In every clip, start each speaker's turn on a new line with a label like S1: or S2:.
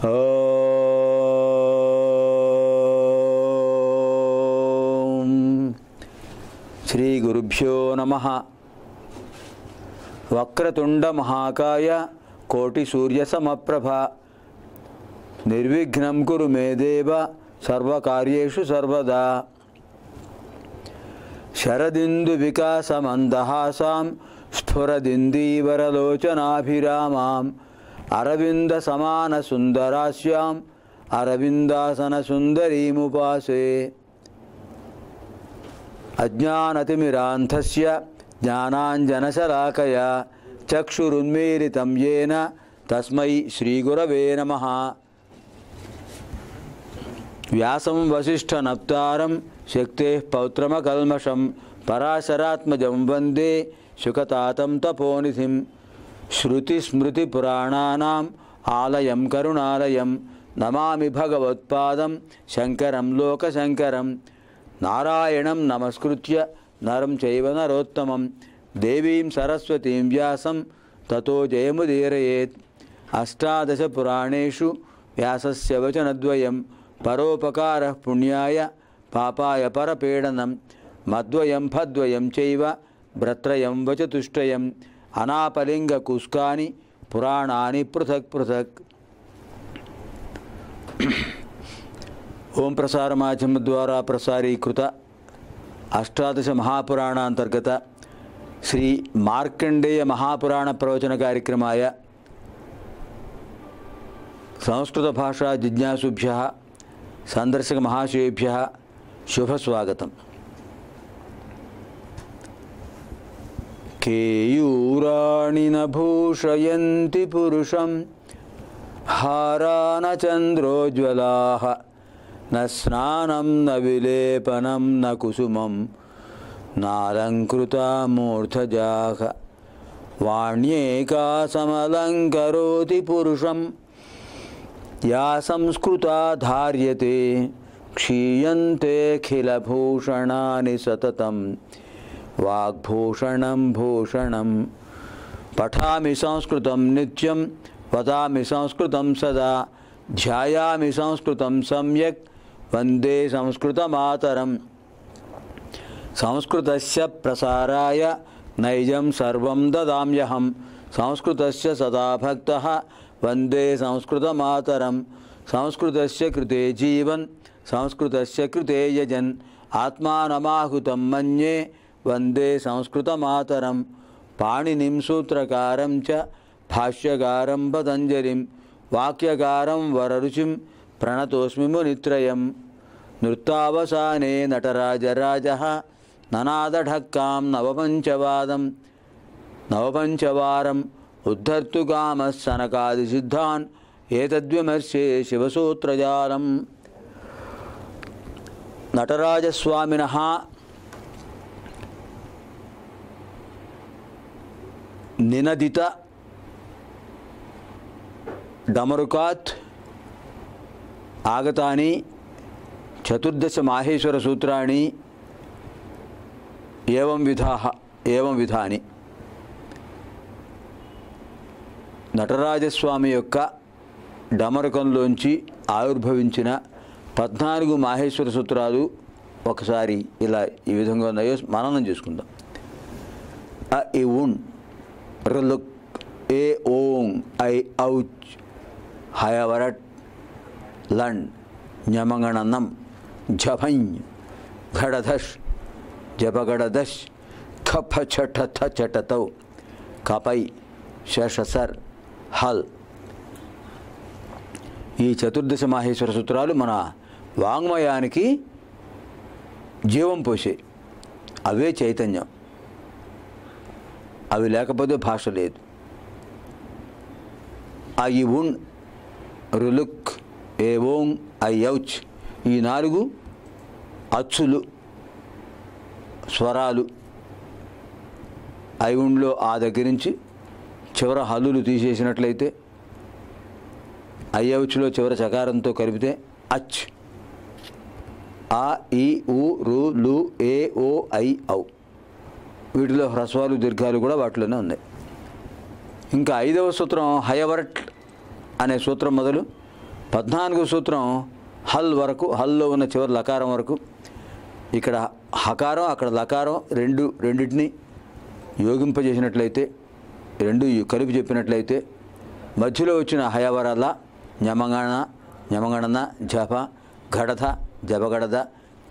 S1: ఓం శ్రీ గురుభ్యో నమః. వక్రతుండ మహాకాయ కోటి సూర్య సమప్రభ నిర్విఘ్నం కురు మే దేవ సర్వకార్యేషు సర్వదా. శరదిందు వికాసమందహాసాం స్ఫురదిందీవరలోచనాభిరామాం అరవింద సమాన సుందరాస్యాం అరవిందాసన సుందరీముపాసే. అజ్ఞానతిమిరాంధస్య జ్ఞానాంజనశలాకయా చక్షురున్మీలితం యేన తస్మై శ్రీగురవే నమః. వ్యాసం వసిష్ఠనప్తారం శక్తేః పౌత్రమకల్మషం పరాశరాత్మజం వందే శుకతాతం తపోనిధిం. శృతిస్మృతిపురాణానాం ఆలయం కరుణాలయం నమామి భగవత్పాదం శంకరం లోకశంకరం. నారాయణం నమస్కృత్య నరం చైవ నరోత్తమం దేవీం సరస్వతీం వ్యాసం తతో జయముదీరయేత్. అష్టాదశ పురాణేషు వ్యాసస్య వచనద్వయం పరోపకారః పుణ్యాయ పాపాయ పరపీడనం. మద్వయం ఫద్వయం చైవ భ్రత్రయం వచతుష్టయం అనాపలింగ కుస్కాని పురాణాని పృథక్ పృథక్. ఓం ప్రసార మాధ్యమ ద్వారా ప్రసారీకృత అష్టాదశ మహాపురాణాంతర్గత శ్రీ మార్కండేయ మహాపురాణ ప్రవచన కార్యక్రమాయ సంస్కృత భాషా జిజ్ఞాసుభ్యః సందర్శక మహాశయేభ్యః శుభస్వాగతం. కేయూరాణి న భూషయంతి పురుషం హారాన చంద్రోజ్వలాః న స్నానం న విలేపనం న కుసుమం నాలంకృతా మూర్ధజాః. వాణ్యేకా సమలంకరోతి పురుషం యా సంస్కృతా ధార్యతే క్షీయంతేఖిలభూషణాని సతతం వాగ్భూషణం భూషణం. పఠామి సంస్కృతం నిత్యం వదామి సంస్కృతం సదా ధ్యాయామి సంస్కృతం సమ్యక్ వందే సంస్కృతమాతరం. సంస్కృతస్య ప్రసారాయ నైజం సర్వం దదామ్యహం సంస్కృతస్య సదా భక్తః వందే సంస్కృతమాతరం. సంస్కృతస్య కృతే జీవన్ సంస్కృతస్య కృతే యజన్ ఆత్మానమాహుతం మన్యే వందే సంస్కృతమాతరం. పాణినిం సూత్రకారం చ భాష్యకారం పతంజలిం వాక్యకారం వరరుచిం ప్రణతోస్మి మునిత్రయం. నృత్తావసానే నటరాజరాజః ననాదఢక్కాం నవపంచవారం ఉద్ధర్తుకామः సనకాదిసిద్ధాన్ ఏతద్విమర్శే శివసూత్రజాలం. నటరాజస్వామినః నినదిత డమరుకాత్ ఆగతాని చతుర్దశ మాహేశ్వర సూత్రాణి ఏవం విధాని. నటరాజస్వామి యొక్క డమరుకంలోంచి ఆవిర్భవించిన 14 మాహేశ్వర సూత్రాలు ఒకసారి ఇలా ఈ విధంగా ఉన్నాయో మననం చేసుకుందాం. అ ఇ ఉన్ రులుక్ ఏ ఓం ఐ ఔచ్ హయవరట్ లండ్ ఞమగణనం ఝభం ఘడధష్ జపగడదష్ ఖఫ ఛఠ థ చటతౌ కపై శషసర్ హల్. ఈ చతుర్దశ మాహేశ్వర సూత్రాలు మన వాంగ్మయానికి జీవం పోసే. అవే చైతన్యం. అవి లేకపోతే భాష లేదు. ఆ ఈ ఉన్ రులుక్ ఏ ఓం ఐ ఔచ్ ఈ 4 అచ్చులు స్వరాలు. ఐ ఉండ్లో ఆ దగ్గర నుంచి చివర హల్లులు తీసేసినట్లయితే ఐ ఔచ్లో చివర చకారంతో కలిపితే అచ్. ఆ ఈ ఊ రు లు ఏ ఓ ఐ ఔ వీటిలో హ్రస్వాలు దీర్ఘాలు కూడా వాటిలోనే ఉన్నాయి. ఇంకా 5వ సూత్రం హయవర్ట్ అనే సూత్రం మొదలు 14వ సూత్రం హల్ వరకు, హల్లో ఉన్న చివరి లకారం వరకు. ఇక్కడ హకారం అక్కడ లకారం రెండింటిని యోగింపజేసినట్లయితే, రెండు కలిపి చెప్పినట్లయితే మధ్యలో వచ్చిన హయవరల ఞమగణన జప ఘడత జపగడద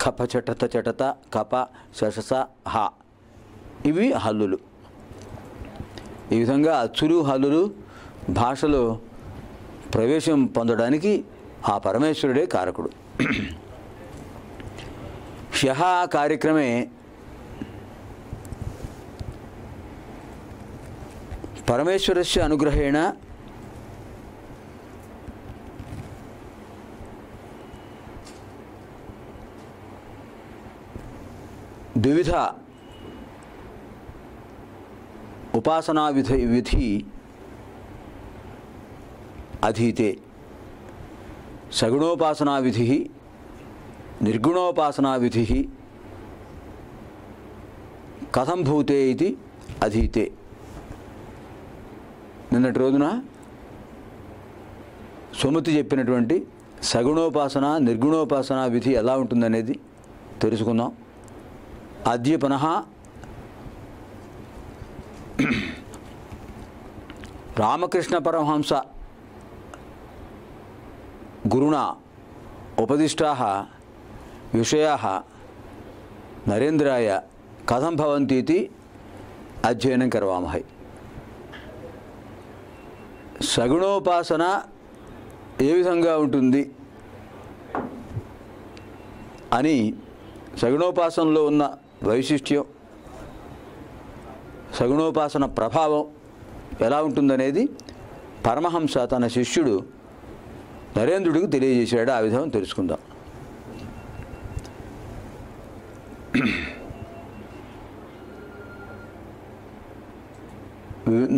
S1: కప చటత కప శశస హ, ఇవి హల్లులు. ఈ విధంగా అచ్చులు హల్లులు భాషలో ప్రవేశం పొందడానికి ఆ పరమేశ్వరుడే కారకుడు. హ్యః కార్యక్రమే పరమేశ్వరస్య అనుగ్రహేణ ద్విధ ఉపాసనా విధి అధీతే. సగుణోపాసనా విధి, నిర్గుణోపాసనా విధి కథం భూతే ఇది అధీతే. నిన్నటి రోజున సుమతి చెప్పినటువంటి సగుణోపాసన నిర్గుణోపాసన విధి ఎలా ఉంటుందనేది తెలుసుకుందాం. అద్య పునః రామకృష్ణ పరమహంస గురుణా ఉపదిష్టాః విషయాः నరేంద్రాయ కథం భవంతి ఇది అధ్యయనం కరవామహై. సగుణోపాసన ఏ విధంగా ఉంటుంది అని, సగుణోపాసనలో ఉన్న వైశిష్ట్యం, సగుణోపాసన ప్రభావం ఎలా ఉంటుందనేది పరమహంస తన శిష్యుడు నరేంద్రుడికి తెలియజేశాడు. ఆ విధం తెలుసుకుందాం.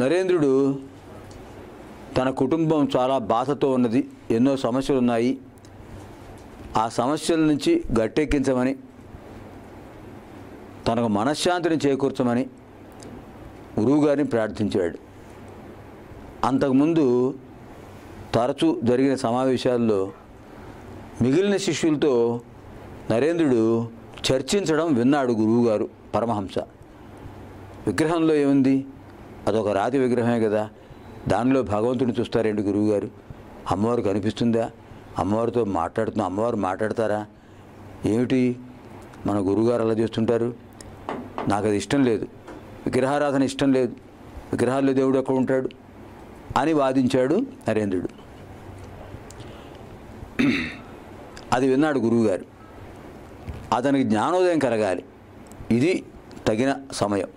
S1: నరేంద్రుడు తన కుటుంబం చాలా బాధతో ఉన్నది, ఎన్నో సమస్యలు ఉన్నాయి, ఆ సమస్యల నుంచి గట్టెక్కించమని, తనకు మనశ్శాంతిని చేకూర్చమని గురువుగారిని ప్రార్థించాడు. అంతకుముందు తరచూ జరిగిన సమావేశాల్లో మిగిలిన శిష్యులతో నరేంద్రుడు చర్చించడం విన్నాడు గురువుగారు పరమహంస. విగ్రహంలో ఏముంది, అదొక రాతి విగ్రహమే కదా, దానిలో భగవంతుడిని చూస్తారేంటి గురువుగారు, అమ్మవారు కనిపిస్తుందా, అమ్మవారితో మాట్లాడుతున్నా, అమ్మవారు మాట్లాడతారా ఏమిటి, మన గురువుగారు అలా చేస్తుంటారు, నాకు అది ఇష్టం లేదు, విగ్రహారాధన ఇష్టం లేదు, విగ్రహాల్లో దేవుడు ఎక్కడ ఉంటాడు అని వాదించాడు నరేంద్రుడు. అది విన్నాడు గురువుగారు. అతనికి జ్ఞానోదయం కలగాలి, ఇది తగిన సమయం,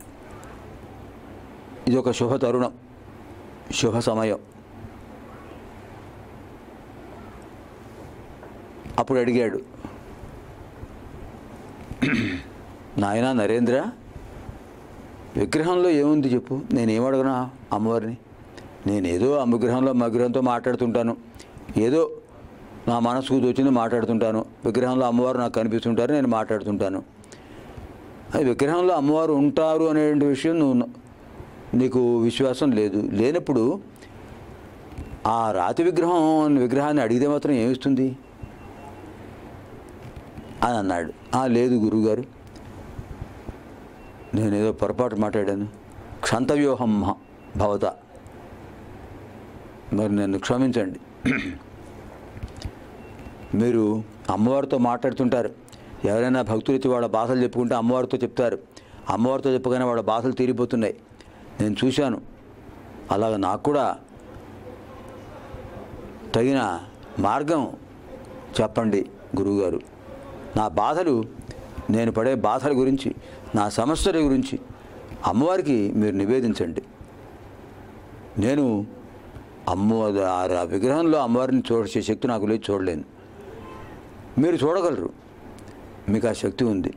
S1: ఇది ఒక శుభ తరుణం, శుభ సమయం. అప్పుడు అడిగాడు, నాయనా నరేంద్ర, విగ్రహంలో ఏముంది చెప్పు, నేనేమడగనా అమ్మవారిని, నేనేదో ఆ విగ్రహంలో మా విగ్రహంతో మాట్లాడుతుంటాను, ఏదో నా మనసుకు తోచింది మాట్లాడుతుంటాను, విగ్రహంలో అమ్మవారు నాకు కనిపిస్తుంటారు, నేను మాట్లాడుతుంటాను. అది విగ్రహంలో అమ్మవారు ఉంటారు అనే విషయం నీకు విశ్వాసం లేదు, లేనప్పుడు ఆ రాతి విగ్రహాన్ని అడిగితే మాత్రం ఏమిస్తుంది అని అన్నాడు. లేదు గురువుగారు, నేనేదో పొరపాటు మాట్లాడాను, క్షంతవ్యూహం భవత, మరి నన్ను క్షమించండి. మీరు అమ్మవారితో మాట్లాడుతుంటారు, ఎవరైనా భక్తులైతే వాళ్ళ బాధలు చెప్పుకుంటే అమ్మవారితో చెప్తారు, అమ్మవారితో చెప్పగానే వాళ్ళ బాధలు తీరిపోతున్నాయి, నేను చూశాను. అలాగ నాకు కూడా తగిన మార్గం చెప్పండి గురువుగారు, నా బాధలు, నేను పడే బాధల గురించి, నా సమస్యల గురించి అమ్మవారికి మీరు నివేదించండి. నేను ఆ విగ్రహంలో అమ్మవారిని చూసే శక్తి నాకు లేదు, చూడలేను, మీరు చూడగలరు, మీకు ఆ శక్తి ఉంది,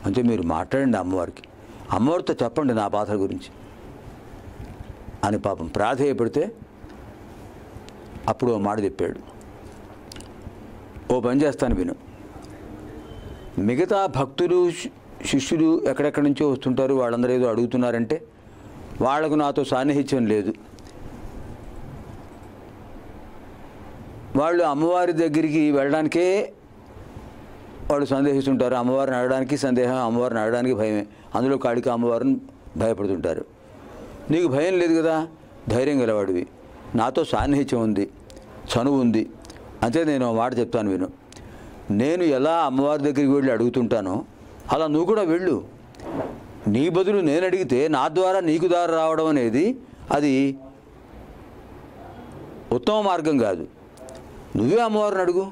S1: అంటే మీరు మాట్లాడండి అమ్మవారికి, అమ్మవారితో చెప్పండి నా బాధల గురించి అని పాపం ప్రాధేయపడితే అప్పుడు ఓ మాట చెప్పాడు. ఓ పని చేస్తాను విను, మిగతా భక్తులు శిష్యులు ఎక్కడెక్కడి నుంచో వస్తుంటారు, వాళ్ళందరూ ఏదో అడుగుతున్నారంటే వాళ్లకు నాతో సాన్నిహిత్యం లేదు, వాళ్ళు అమ్మవారి దగ్గరికి వెళ్ళడానికే వాళ్ళు సందేహిస్తుంటారు. అమ్మవారిని అడగడానికి సందేహం, అమ్మవారిని అడగడానికి భయమే. అందులో కాళికా అమ్మవారిని భయపడుతుంటారు. నీకు భయం లేదు కదా, ధైర్యం గలవాడివి, నాతో సాన్నిహిత్యం ఉంది, చనువు ఉంది, అంతే నేను మాట చెప్తాను విను. నేను ఎలా అమ్మవారి దగ్గరికి వెళ్ళి అడుగుతుంటానో అలా నువ్వు కూడా వెళ్ళు. నీ బదులు నేను అడిగితే నా ద్వారా నీకు దారి రావడం అనేది అది ఉత్తమ మార్గం కాదు. నువ్వే అమ్మవారిని అడుగు,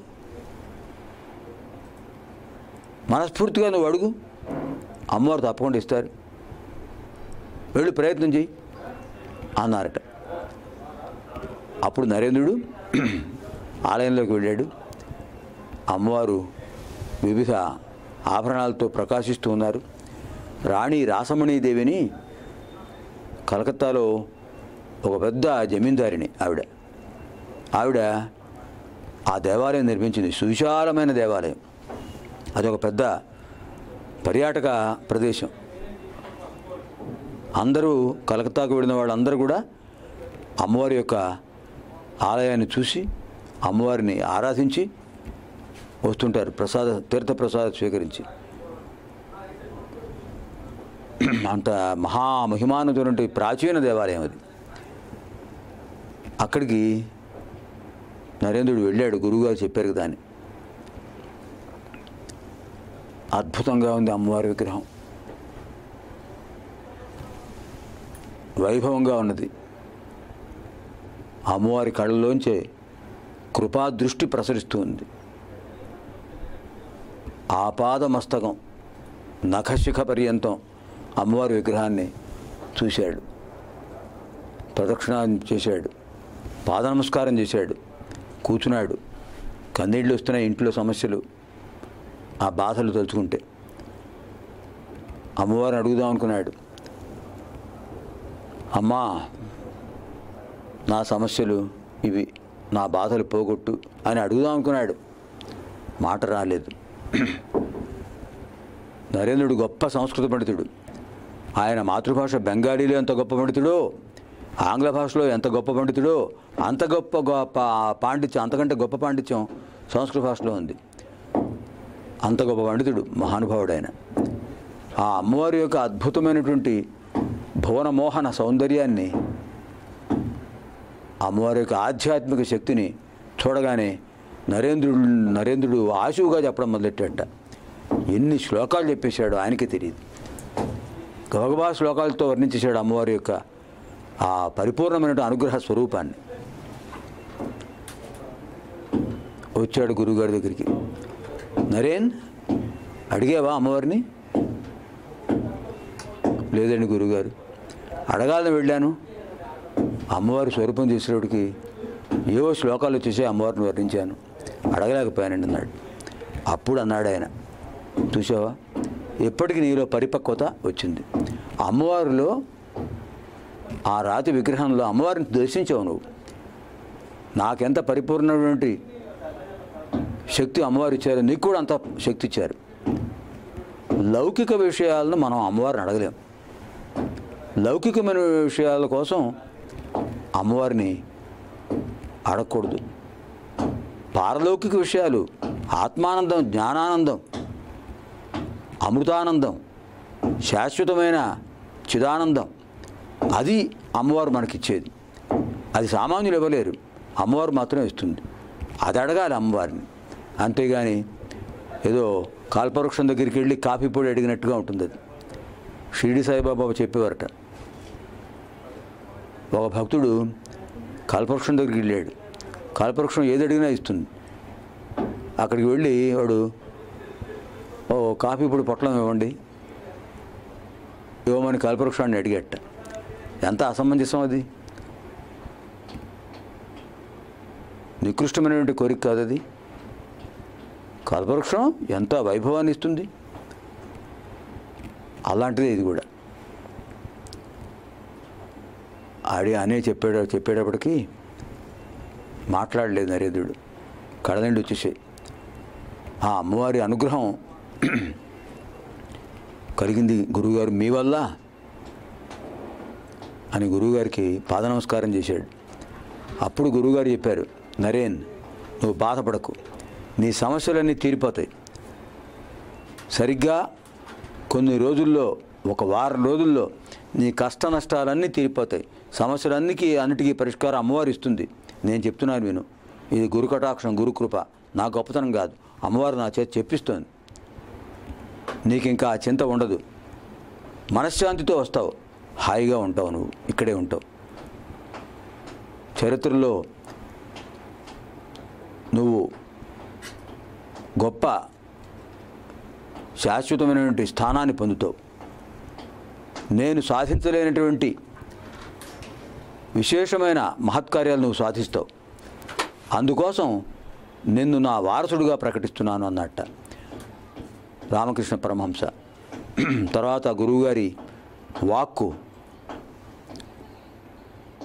S1: మనస్ఫూర్తిగా నువ్వు అడుగు, అమ్మవారు తప్పకుండా ఇస్తారు. వెళ్ళి ప్రయత్నం చెయ్యి అన్నారట. అప్పుడు నరేంద్రుడు ఆలయంలోకి వెళ్ళాడు. అమ్మవారు వివిధ ఆభరణాలతో ప్రకాశిస్తూ ఉన్నారు. రాణి రాసమణీదేవిని కలకత్తాలో ఒక పెద్ద జమీందారిని ఆవిడ ఆ దేవాలయం నిర్మించింది. సువిశాలమైన దేవాలయం. అదొక పెద్ద పర్యాటక ప్రదేశం. అందరూ కలకత్తాకు వెళ్ళిన వాళ్ళందరూ కూడా అమ్మవారి యొక్క ఆలయాన్ని చూసి అమ్మవారిని ఆరాధించి వస్తుంటారు, తీర్థప్రసాద స్వీకరించి. అంత మహామహిమానుటువంటి ప్రాచీన దేవాలయం అది. అక్కడికి నరేంద్రుడు వెళ్ళాడు. గురువుగారు చెప్పారు కదా అని. అద్భుతంగా ఉంది అమ్మవారి విగ్రహం, వైభవంగా ఉన్నది. అమ్మవారి కళ్ళలోంచే కృపాదృష్టి ప్రసరిస్తూ ఉంది. ఆపాదమస్తకం నఖశిఖ పర్యంతం అమ్మవారి విగ్రహాన్ని చూశాడు, ప్రదక్షిణ చేశాడు, పాద నమస్కారం చేశాడు, కూర్చున్నాడు. కన్నీళ్ళు వస్తున్నాయి ఇంట్లో సమస్యలు, ఆ బాధలు తలుచుకుంటే. అమ్మవారిని అడుగుదాం అనుకున్నాడు. అమ్మా, నా సమస్యలు ఇవి, నా బాధలు పోగొట్టు అని అడుగుదాం అనుకున్నాడు. మాట రాలేదు. నరేంద్రుడు గొప్ప సంస్కృత పండితుడు. ఆయన మాతృభాష బెంగాలీలో ఎంత గొప్ప పండితుడో, ఆంగ్ల భాషలో ఎంత గొప్ప పండితుడో అంత గొప్ప పాండిత్యం, అంతకంటే గొప్ప పాండిత్యం సంస్కృత భాషలో ఉంది. అంత గొప్ప పండితుడు, మహానుభావుడు ఆయన. ఆ అమ్మవారి యొక్క అద్భుతమైనటువంటి భువనమోహన సౌందర్యాన్ని, అమ్మవారి యొక్క ఆధ్యాత్మిక శక్తిని చూడగానే నరేంద్రుడు ఆశువుగా చెప్పడం మొదలెట్టాట. ఎన్ని శ్లోకాలు చెప్పేశాడు ఆయనకే తెలియదు. గబగబా శ్లోకాలతో వర్ణించేశాడు అమ్మవారి యొక్క ఆ పరిపూర్ణమైన అనుగ్రహ స్వరూపాన్ని. వచ్చాడు గురువుగారి దగ్గరికి. నరేన్, అడిగావా అమ్మవారిని? లేదండి గురువుగారు, అడగాలని వెళ్ళాను. అమ్మవారి స్వరూపం చేసేవాడికి ఏవో శ్లోకాలు వచ్చేసి అమ్మవారిని వర్ణించాను, అడగలేకపోయానండి అన్నాడు. అప్పుడు అన్నాడు ఆయన, చూసావా, ఎప్పటికీ నీలో పరిపక్వత వచ్చింది. అమ్మవారిలో ఆ రాతి విగ్రహంలో అమ్మవారిని దర్శించావు నువ్వు. నాకెంత పరిపూర్ణమైనటువంటి శక్తి అమ్మవారు ఇచ్చారు, నీకు కూడా అంత శక్తి ఇచ్చారు. లౌకిక విషయాలను మనం అమ్మవారిని అడగలేం. లౌకికమైన విషయాల కోసం అమ్మవారిని అడగకూడదు. పారలౌకిక విషయాలు, ఆత్మానందం, జ్ఞానానందం, అమృతానందం, శాశ్వతమైన చిదానందం, అది అమ్మవారు మనకిచ్చేది. అది సామాన్యులు ఇవ్వలేరు, అమ్మవారు మాత్రం ఇస్తుంది. అది అడగాలి అమ్మవారిని. అంతేగాని ఏదో కాల్పవృక్షం దగ్గరికి వెళ్ళి కాఫీ పొడి అడిగినట్టుగా ఉంటుంది అది. షిరిడి సాయిబాబా చెప్పేవారట, ఒక భక్తుడు కల్పవృక్షం దగ్గరికి వెళ్ళాడు. కల్పవృక్షం ఏది అడిగినా ఇస్తుంది. అక్కడికి వెళ్ళి వాడు, ఓ కాఫీ పొడి పొట్లం ఇవ్వండి, ఇవ్వమని కల్పవృక్షాన్ని అడిగట. ఎంత అసమంజసం అది! నికృష్టమైనటువంటి కోరిక కాదు అది. కల్పవృక్షం ఎంత వైభవాన్ని ఇస్తుంది, అలాంటిదే ఇది కూడా. అనే చెప్పేటప్పటికీ మాట్లాడలేదు నరేంద్రుడు. కడదండి వచ్చేసాయి. ఆ అమ్మవారి అనుగ్రహం కలిగింది గురువుగారు మీ వల్ల అని గురువుగారికి పాద నమస్కారం చేశాడు. అప్పుడు గురువుగారు చెప్పారు, నరేన్, నువ్వు బాధపడకు, నీ సమస్యలన్నీ తీరిపోతాయి. సరిగ్గా కొన్ని రోజుల్లో, ఒక వారం రోజుల్లో నీ కష్ట నష్టాలన్నీ తీరిపోతాయి. అన్నిటికీ పరిష్కారం అమ్మవారు ఇస్తుంది. నేను చెప్తున్నాను విను. ఇది గురు కటాక్షం, గురు కృప. నా గొప్పతనం కాదు, అమ్మవారు నా చేతి చెప్పిస్తోంది. నీకు ఇంకా ఆ చింత ఉండదు. మనశ్శాంతితో వస్తావు, హాయిగా ఉంటావు, నువ్వు ఇక్కడే ఉంటావు. చరిత్రలో నువ్వు గొప్ప శాశ్వతమైనటువంటి స్థానాన్ని పొందుతావు. నేను సాధించలేనటువంటి విశేషమైన మహత్కార్యాలు నువ్వు సాధిస్తావు. అందుకోసం నిన్ను నా వారసుడిగా ప్రకటిస్తున్నాను అన్నట్ట రామకృష్ణ పరమహంస. తర్వాత గురువుగారి వాక్కు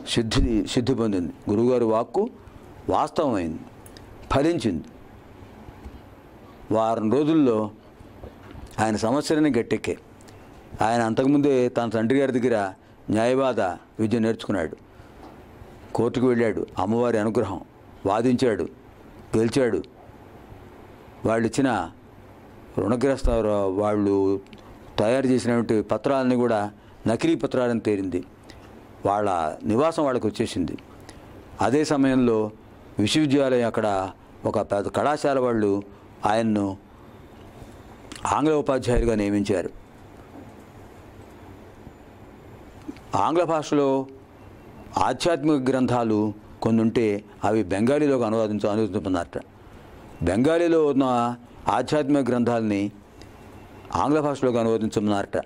S1: సిద్ధి పొందింది. గురువుగారి వాక్కు వాస్తవమైంది, ఫలించింది. వారం రోజుల్లో ఆయన సమస్యలని గట్టెక్కే. ఆయన అంతకుముందే తన తండ్రి గారి దగ్గర న్యాయవాద విద్య నేర్చుకున్నాడు. కోర్టుకు వెళ్ళాడు, అమ్మవారి అనుగ్రహం, వాదించాడు, గెలిచాడు. వాళ్ళు ఇచ్చిన రుణగ్రస్త వాళ్ళు తయారు చేసినటువంటి పత్రాలని కూడా నకిలీ పత్రాలని తేలింది. వాళ్ళ నివాసం వాళ్ళకి వచ్చేసింది. అదే సమయంలో విశ్వవిద్యాలయం అక్కడ ఒక పెద్ద కళాశాల వాళ్ళు ఆయన్ను ఆంగ్ల ఉపాధ్యాయులుగా నియమించారు. ఆంగ్ల భాషలో ఆధ్యాత్మిక గ్రంథాలు కొన్ని ఉంటే అవి బెంగాలీలోకి అనువదించమన్నారట. బెంగాలీలో ఉన్న ఆధ్యాత్మిక గ్రంథాలని ఆంగ్ల భాషలోకి అనువదించమన్నారట.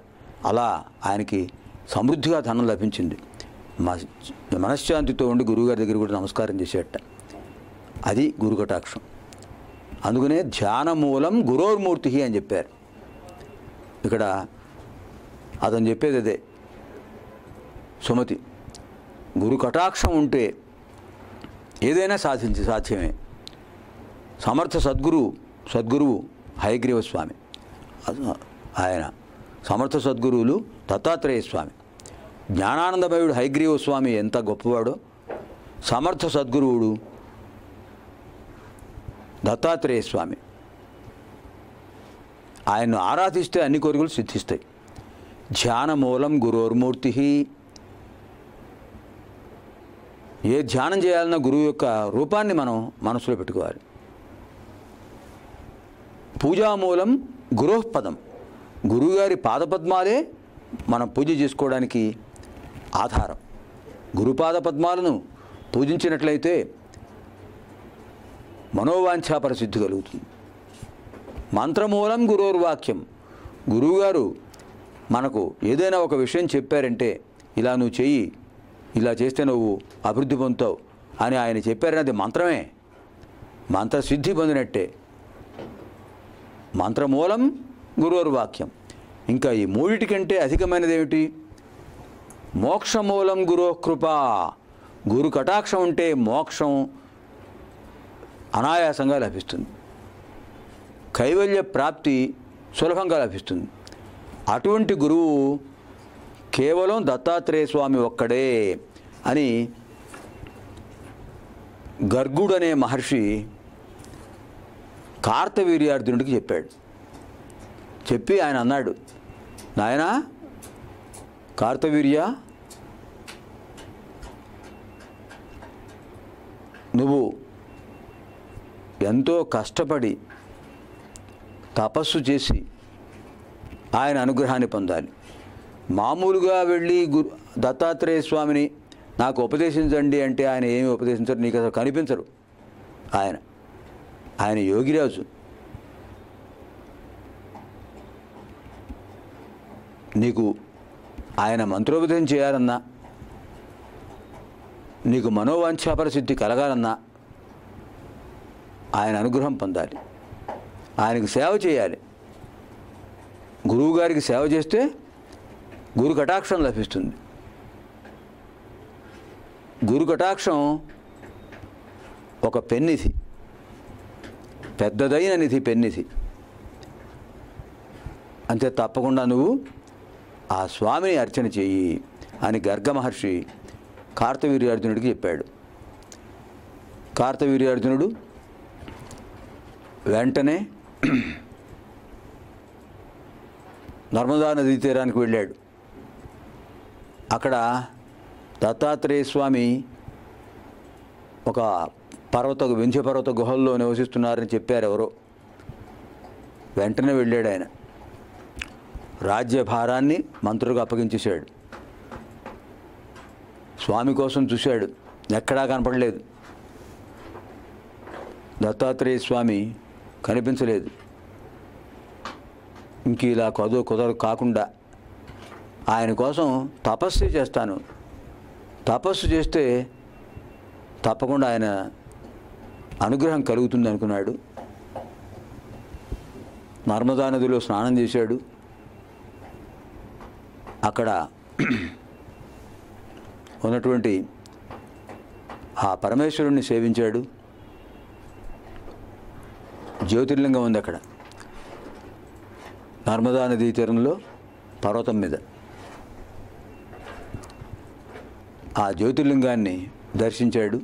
S1: అలా ఆయనకి సమృద్ధిగా ధనం లభించింది. మనశ్శాంతితో ఉండి గురువుగారి దగ్గర కూడా నమస్కారం చేసేట. అది గురు కటాక్షం. అందుకనే ధ్యానమూలం గురోర్మూర్తి అని చెప్పారు. ఇక్కడ అతను చెప్పేది అదే సుమతి. గురు కటాక్షం ఉంటే ఏదైనా సాధ్యమే. సమర్థ సద్గురువు హయగ్రీవ స్వామి, ఆయన సమర్థ సద్గురువులు దత్తాత్రేయ స్వామి. జ్ఞానానందమయుడు హయగ్రీవ స్వామి ఎంత గొప్పవాడో, సమర్థ సద్గురువుడు దత్తాత్రేయ స్వామి. ఆయన్ను ఆరాధిస్తే అన్ని కోరికలు సిద్ధిస్తాయి. ధ్యానమూలం గురోర్మూర్తి. ఏ ధ్యానం చేయాలన్నా గురువు యొక్క రూపాన్ని మనం మనసులో పెట్టుకోవాలి. పూజామూలం గురోపదం. గురువుగారి పాదపద్మాలే మనం పూజ చేసుకోవడానికి ఆధారం. గురుపాదపద్మాలను పూజించినట్లయితే మనోవాంఛా సిద్ధి కలుగుతుంది. మంత్రమూలం గురోర్వాక్యం. గురువుగారు మనకు ఏదైనా ఒక విషయం చెప్పారంటే, ఇలా నువ్వు చెయ్యి, ఇలా చేస్తే నువ్వు అభివృద్ధి పొందుతావు అని ఆయన చెప్పారని అది మంత్రమే. మంత్రసిద్ధి పొందినట్టే. మంత్రమూలం గురోర్వాక్యం. ఇంకా ఈ మూడిటికంటే అధికమైనది ఏమిటి? మోక్షమూలం గురోకృప. గురు కటాక్షం ఉంటే మోక్షం అనాయాసంగా లభిస్తుంది. కైవల్య ప్రాప్తి సులభంగా లభిస్తుంది. అటువంటి గురువు కేవలం దత్తాత్రేయ స్వామి ఒక్కడే అని గర్గుడనే మహర్షి కార్తవీర్యార్జునుడికి చెప్పాడు. చెప్పి ఆయన అన్నాడు, నాయనా కార్తవీర్య, నువ్వు ఎంతో కష్టపడి తపస్సు చేసి ఆయన అనుగ్రహాన్ని పొందాలి. మామూలుగా వెళ్ళి దత్తాత్రేయ స్వామిని నాకు ఉపదేశించండి అంటే ఆయన ఏమి ఉపదేశించరు, నీకు అసలు కనిపించరు. ఆయన యోగిరాజు. నీకు ఆయన మంత్రోపదేశం చేయాలన్నా, నీకు మనోవాంఛాపరసిద్ధి కలగాలన్నా ఆయన అనుగ్రహం పొందాలి. ఆయనకు సేవ చేయాలి. గురువుగారికి సేవ చేస్తే గురు కటాక్షం లభిస్తుంది. గురు కటాక్షం ఒక పెన్నిధి, పెద్దదైన నిధి, పెన్నిధి. అంతే, తప్పకుండా నువ్వు ఆ స్వామిని అర్చన చెయ్యి అని గర్గ మహర్షి కార్తవీర్యార్జునుడికి చెప్పాడు. కార్తవీర్యార్జునుడు వెంటనే నర్మదా నదీ తీరానికి వెళ్ళాడు. అక్కడ దత్తాత్రేయ స్వామి ఒక వింధ్య పర్వత గుహల్లో నివసిస్తున్నారని చెప్పారు ఎవరో. వెంటనే వెళ్ళాడు ఆయన. రాజ్యభారాన్ని మంత్రులకు అప్పగించేశాడు. స్వామి కోసం చూశాడు, ఎక్కడా కనపడలేదు. దత్తాత్రేయ స్వామి కనిపించలేదు. ఇంక ఇలా కుదరదు కాకుండా ఆయన కోసం తపస్సు చేస్తాను, తపస్సు చేస్తే తప్పకుండా ఆయన అనుగ్రహం కలుగుతుంది అనుకున్నాడు. నర్మదా నదిలో స్నానం చేశాడు. అక్కడ ఉన్నటువంటి ఆ పరమేశ్వరుణ్ణి సేవించాడు. జ్యోతిర్లింగం ఉంది అక్కడ నర్మదా నదీ తీరంలో పర్వతం మీద. ఆ జ్యోతిర్లింగాన్ని దర్శించాడు.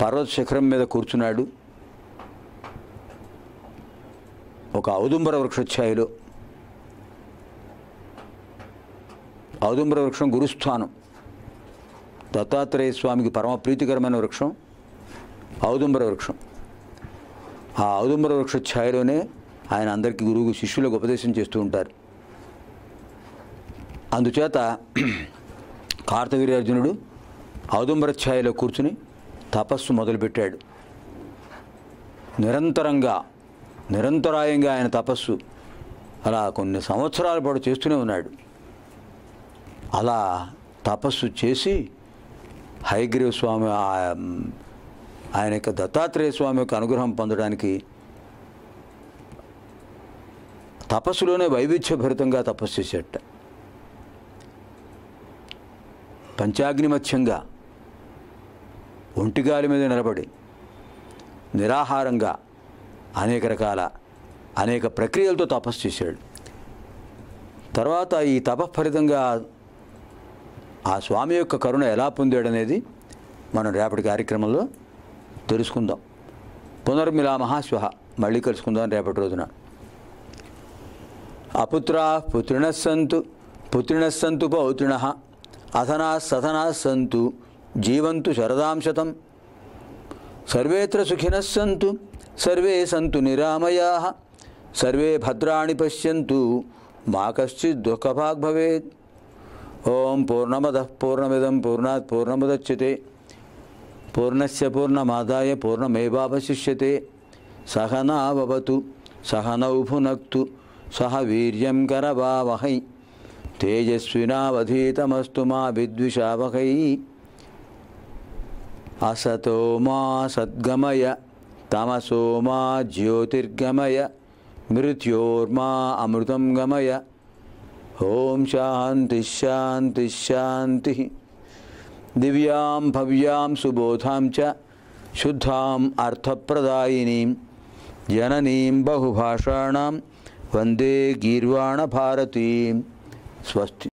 S1: పర్వత శిఖరం మీద కూర్చున్నాడు. ఒక ఔదుంబర వృక్షఛాయలో. ఔదుంబర వృక్షం గురుస్థానం. దత్తాత్రేయ స్వామికి పరమ ప్రీతికరమైన వృక్షం ఔదుంబర వృక్షం. ఆ ఔదుంబర వృక్ష ఛాయలోనే ఆయన అందరికీ గురువు శిష్యులకు ఉపదేశం చేస్తూ ఉంటారు. అందుచేత కార్తవీర్యార్జునుడు ఔదుంబర ఛాయలో కూర్చుని తపస్సు మొదలుపెట్టాడు. నిరంతరాయంగా ఆయన తపస్సు అలా కొన్ని సంవత్సరాల పాటు చేస్తూనే ఉన్నాడు. అలా తపస్సు చేసి హయగ్రీవ స్వామి ఆయన యొక్క దత్తాత్రేయ స్వామి యొక్క అనుగ్రహం పొందడానికి తపస్సులోనే వైవిధ్యభరితంగా తపస్సు చేసేట. పంచాగ్నిమత్యంగా ఒంటిగాలి మీద నిలబడి నిరాహారంగా అనేక ప్రక్రియలతో తపస్సు చేశాడు. తర్వాత ఈ తపఫలితంగా ఆ స్వామి యొక్క కరుణ ఎలా పొందాడనేది మనం రేపటి కార్యక్రమంలో తెలుసుకుందాం. పునర్మిలామః శ్వః. మళ్ళీ కలుసుకుందాం రేపటి రోజున. అపుత్రాః పుత్రిణః సంతు పౌత్రిణః అధనాః సధనాః సంతు జీవంతు శరదాం శతం. సర్వేత్ర సుఖినః సంతు సర్వే సంతు నిరామయాః. సర్వే భద్రాణి పశ్యంతు మా కశ్చిద్ దుఃఖభాగ్ భవేత్. ఓం పూర్ణమదః పూర్ణమిదం పూర్ణాత్ పూర్ణముదచ్యతే పూర్ణస్య పూర్ణమాదాయ పూర్ణమేవావశిష్యతే. సహనా భవతు సహనౌ భునక్తు సహ వీర్యం కరవావహై తేజస్వినావధీతమస్తు మా విద్విషావహై. అసతో మా సద్గమయ తమసో మా జ్యోతిర్గమయ మృత్యోర్మా అమృతం గమయ. ఓం శాంతి శాంతి శాంతి. దివ్యాం భవ్యాం సుబోధాం చ శుద్ధాం అర్థప్రదాయినీం జననీం బహుభాషాణాం వందే గీర్వాణ భారతీం. స్వస్తి.